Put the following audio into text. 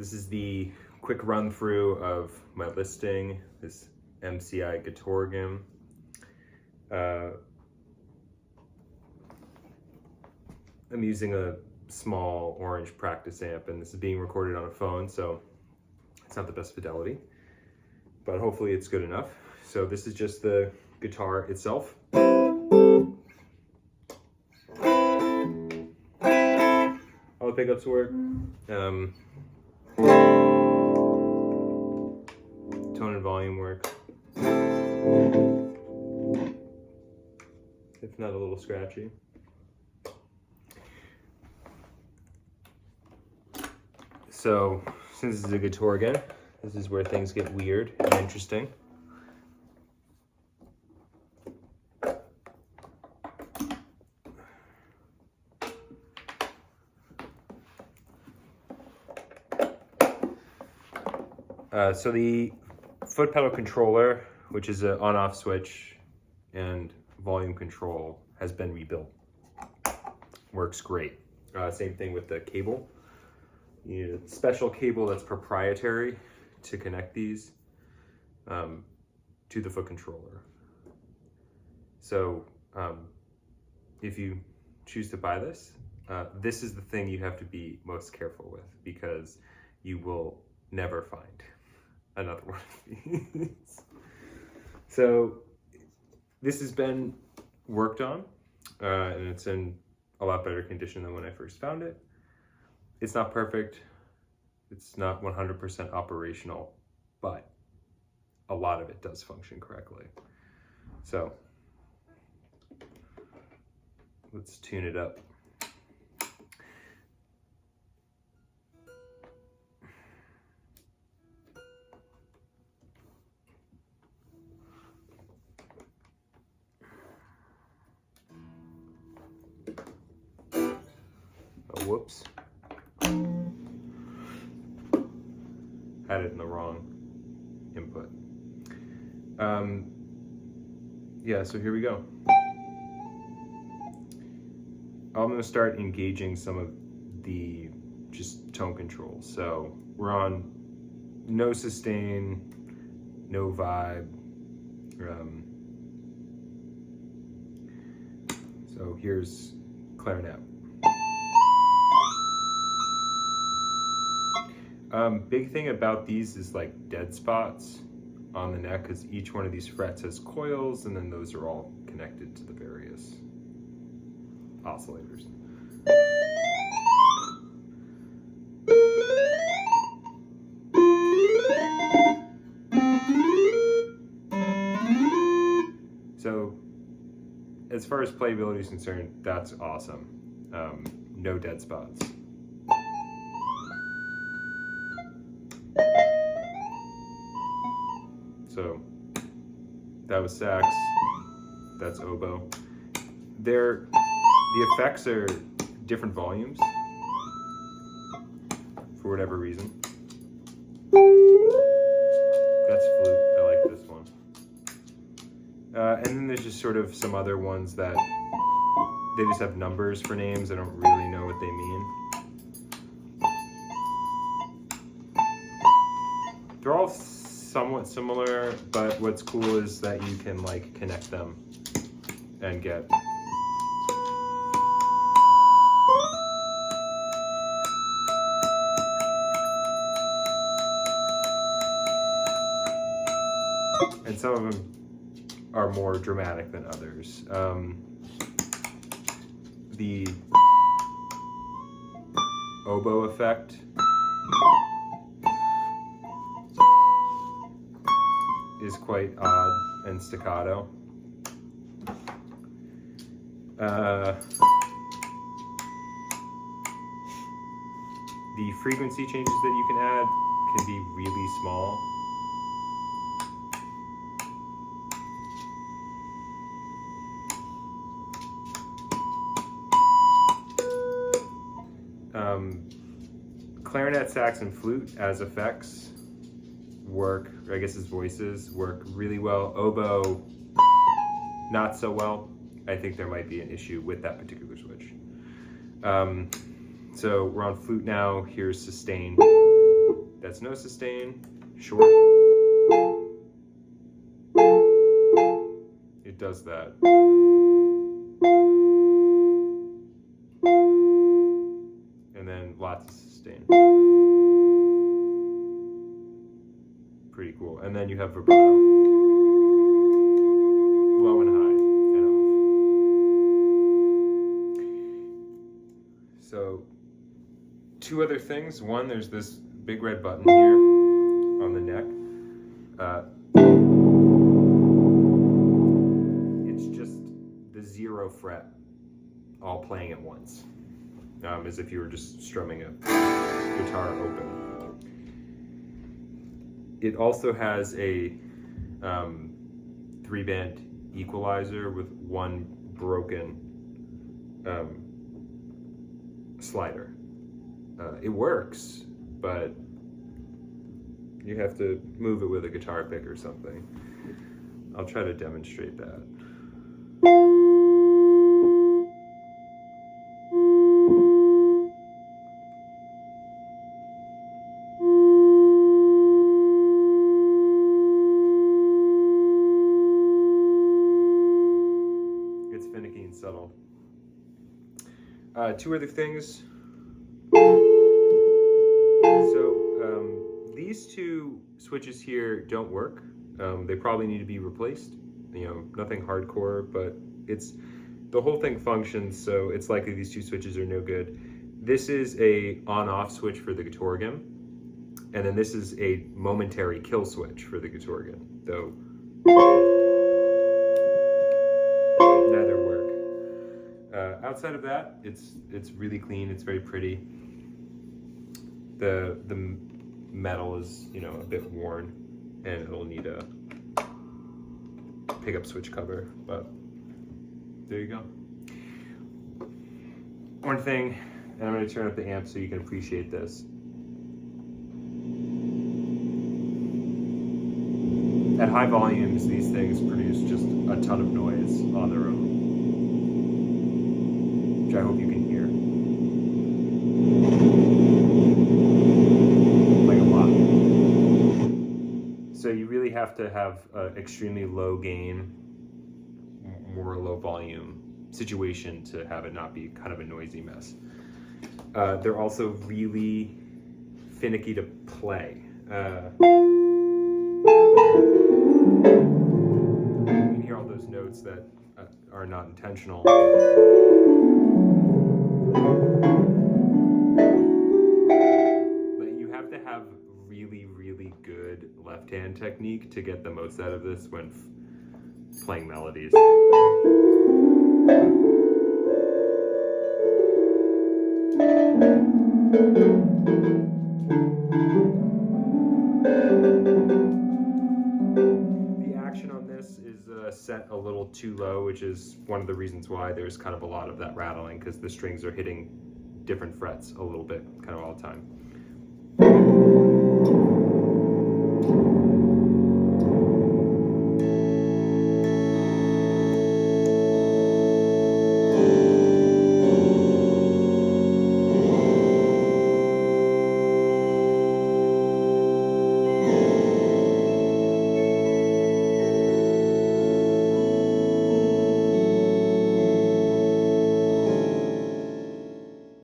This is the quick run through of my listing, this MCI Guitorgan. I'm using a small orange practice amp, and this is being recorded on a phone, so it's not the best fidelity, but hopefully it's good enough. So this is just the guitar itself. All the pickups work. Tone and volume work. If not a little scratchy. So, since this is a Guitorgan, this is where things get weird and interesting. So the foot pedal controller, which is an on-off switch and volume control, has been rebuilt. Works great. Same thing with the cable. You need a special cable that's proprietary to connect these to the foot controller. So if you choose to buy this, this is the thing you have to be most careful with, because you will never find another one of these. So this has been worked on, and it's in a lot better condition than when I first found it. It's not perfect, it's not 100% operational, but a lot of it does function correctly. So let's tune it up. Oh, whoops. Had it in the wrong input. Yeah, so here we go. I'm going to start engaging some of the just tone controls. So we're on no sustain, no vibe. So here's clarinet. Big thing about these is like dead spots on the neck, because each one of these frets has coils, and then those are all connected to the various oscillators. So as far as playability is concerned, that's awesome. No dead spots. So that was sax, that's oboe. The effects are different volumes for whatever reason. That's flute, I like this one. And then there's just sort of some other ones that they just have numbers for names. I don't really know what they mean. They're all somewhat similar, but what's cool is that you can like connect them and get and some of them are more dramatic than others. The oboe effect is quite odd and staccato. The frequency changes that you can add can be really small. Clarinet, sax, and flute as effects work, or I guess as voices, work really well. Oboe, not so well. I think there might be an issue with that particular switch. So we're on flute now. Here's sustain. That's no sustain, short. It does that. And then lots of sustain. Pretty cool. And then you have vibrato. Low and high and off. So, two other things. One, there's this big red button here on the neck. It's just the 0 fret all playing at once, as if you were just strumming a guitar open. It also has a 3-band equalizer with one broken slider. It works, but you have to move it with a guitar pick or something. I'll try to demonstrate that. It's finicky and subtle. Two other things. These two switches here don't work. They probably need to be replaced. You know, nothing hardcore, but the whole thing functions, so it's likely these two switches are no good. This is a on-off switch for the Guitorgan, and then this is a momentary kill switch for the Guitorgan, though neither work. Outside of that, it's really clean. It's very pretty. The metal is, you know, a bit worn, and it'll need a pickup switch cover, but there you go. One thing, and I'm going to turn up the amp so you can appreciate this. At high volumes, these things produce just a ton of noise on their own, which I hope you can hear. So you really have to have an extremely low gain, more low volume situation to have it not be kind of a noisy mess. They're also really finicky to play. You can hear all those notes that are not intentional. But you have to have really, really good left-hand technique to get the most out of this when playing melodies. The action on this is set a little too low, which is one of the reasons why there's kind of a lot of that rattling, because the strings are hitting different frets a little bit kind of all the time.